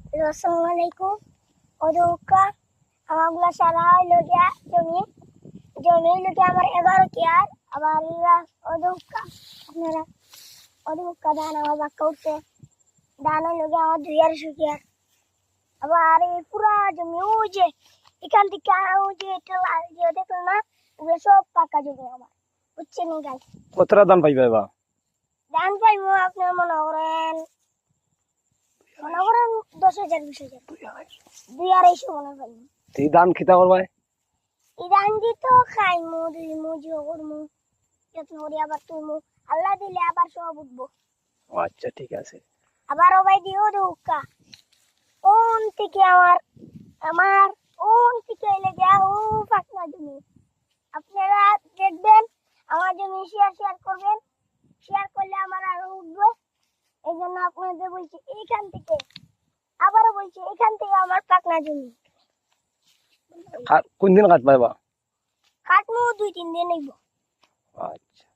Assalamualaikum. Oduka আমাগুলা সারা হইলো গিয়া জমি জমি হইলো গিয়া আমার 11 কেয়ার আবার ওদুকা আপনারা ওদুকা ধান আমার বাক্কা উঠছে ধান হইলো গিয়া আমার 2.5 কেয়ার আবার এই পুরা জমি ওই যে এখান থেকে ওই যে এটা লাল যে দেখলো না ওগুলো সব পাকা জমি আমার বুঝছেন গাইস কতটা দাম পাইবে বা ধান পাইবো আপনার মনে করেন 10,000 20,000 2,200 মনে পাইবো এই ধান খিতা করবাই ইদান দিত খাইমু দুইমু জিও করমু যত্ন করি আবার তুইমু আল্লাহ দিলে আবার সব উঠবো আচ্ছা ঠিক আছে আবার ওবাই দিও দুকা ওন থেকে আমার ওন থেকে লেগে ও ফাঁকনা জমি আপনারা দেখবেন আমার জমি শেয়ার করবেন শেয়ার করলে আমার আরো উঠবে এই জন্য আপনাদের বলছি এইখান থেকে আবারও বলছি এখান থেকে আমার পাকনা জমি কোন দিন কাট পাইবা কাটমু 2-3 দিন নেব আচ্ছা